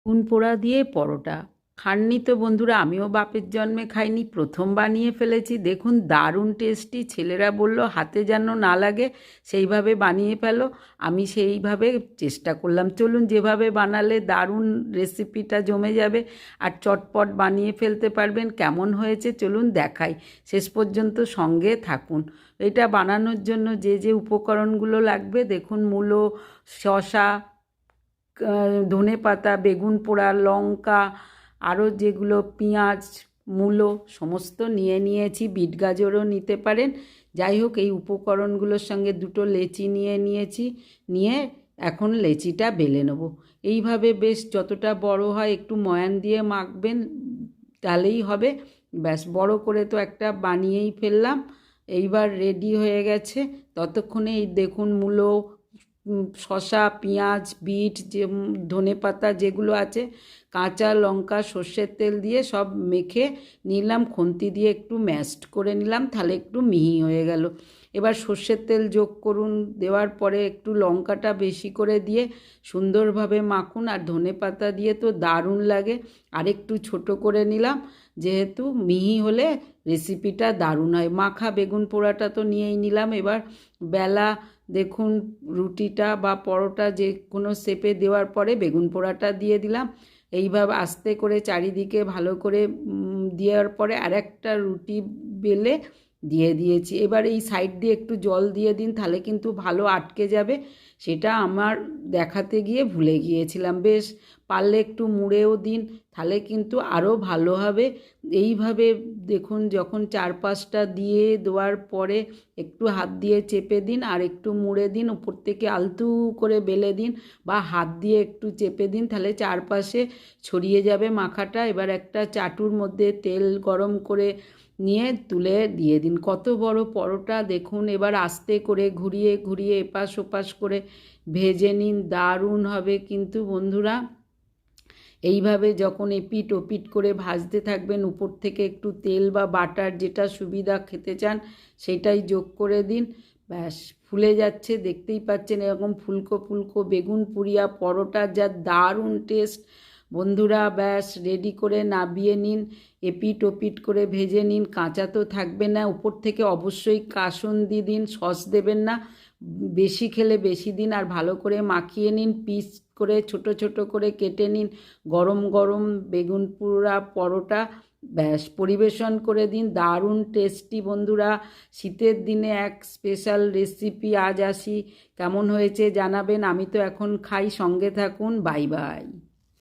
বেগুন পোড়া দিয়ে পরোটা খাননি তো বন্ধুরা? আমিও বাপের জন্মে খাইনি, প্রথম বানিয়ে ফেলেছি। দেখুন দারুণ টেস্টি। ছেলেরা বলল হাতে যেন না লাগে, সেইভাবে বানিয়ে ফেলো। আমি সেইভাবে চেষ্টা করলাম। চলুন, যেভাবে বানালে দারুণ রেসিপিটা জমে যাবে আর চটপট বানিয়ে ফেলতে পারবেন। কেমন হয়েছে চলুন দেখাই, শেষ পর্যন্ত সঙ্গে থাকুন। এটা বানানোর জন্য যে যে উপকরণগুলো লাগবে দেখুন: মূলো, শসা, ধনেপাতা, বেগুন পোড়া, লঙ্কা, আরও যেগুলো পেঁয়াজ, মূলো সমস্ত নিয়ে নিয়েছি। বিট গাজরও নিতে পারেন। যাই হোক, এই উপকরণগুলোর সঙ্গে দুটো লেচি নিয়ে নিয়েছি। নিয়ে এখন লেচিটা বেলে নেব। এইভাবে বেশ যতটা বড় হয় একটু ময়ান দিয়ে মাখবেন, তাহলেই হবে। ব্যাস, বড় করে তো একটা বানিয়েই ফেললাম। এইবার রেডি হয়ে গেছে। ততক্ষণে এই দেখুন মূলো, শসা, পেঁয়াজ, বিট, যে ধনেপাতা যেগুলো আছে, কাঁচা লঙ্কা, সর্ষের তেল দিয়ে সব মেখে নিলাম। খুন্তি দিয়ে একটু ম্যাশড করে নিলাম, তাহলে একটু মিহি হয়ে গেল। এবার সর্ষের তেল যোগ করুন। দেওয়ার পরে একটু লঙ্কাটা বেশি করে দিয়ে সুন্দরভাবে মাখুন। আর ধনেপাতা দিয়ে তো দারুণ লাগে। আরেকটু ছোট করে নিলাম, যেহেতু মিহি হলে রেসিপিটা দারুণ হয়। মাখা বেগুন পোড়াটা তো নিয়েই নিলাম। এবার বেলা দেখুন, রুটিটা বা পরোটা যে কোনো শেপে দেওয়ার পরে বেগুন পোড়াটা দিয়ে দিলাম। এইভাবে আস্তে করে চারিদিকে ভালো করে দেওয়ার পরে আরেকটা রুটি বেলে দিয়ে দিয়েছি। এবার এই সাইড দিয়ে একটু জল দিয়ে দিন, তাহলে কিন্তু ভালো আটকে যাবে। সেটা আমার দেখাতে গিয়ে ভুলে গিয়েছিলাম। বেশ, পারলে একটু মুড়েও দিন, তাহলে কিন্তু আরও ভালো হবে। এইভাবে দেখুন, যখন চারপাশটা দিয়ে দেওয়ার পরে একটু হাত দিয়ে চেপে দিন আর একটু মুড়ে দিন। উপর থেকে আলতু করে বেলে দিন বা হাত দিয়ে একটু চেপে দিন, তাহলে চারপাশে ছড়িয়ে যাবে মাখাটা। এবার একটা চাটুর মধ্যে তেল গরম করে নিয়ে তুলে দিয়ে দিন। কত বড় পরোটা দেখুন। এবার আস্তে করে ঘুরিয়ে ঘুরিয়ে এপাশ ওপাশ করে ভেজে নিন, দারুণ হবে কিন্তু বন্ধুরা। এইভাবে যখন এপিট ওপিট করে ভাজতে থাকবেন, উপর থেকে একটু তেল বা বাটার, যেটা সুবিধা খেতে চান সেটাই যোগ করে দিন। ব্যাস, ফুলে যাচ্ছে, দেখতেই পাচ্ছেন এরকম ফুলকো ফুলকো বেগুন পুরিয়া পরোটা, যা দারুণ টেস্ট বন্ধুরা। ব্যাস, রেডি করে নামিয়ে নিন। এপিট ওপিট করে ভেজে নিন, কাঁচা তো থাকবে না। উপর থেকে অবশ্যই কাসুন্দি দিন, সস দেবেন না। বেশি খেলে বেশি দিন। আর ভালো করে মাখিয়ে নিন, পিস করে ছোট ছোট করে কেটে নিন। গরম গরম বেগুন পোড়া পরোটা ব্যাস পরিবেশন করে দিন। দারুণ টেস্টি বন্ধুরা। শীতের দিনে এক স্পেশাল রেসিপি আজ আসি। কেমন হয়েছে জানাবেন। আমি তো এখন খাই, সঙ্গে থাকুন। Bye bye.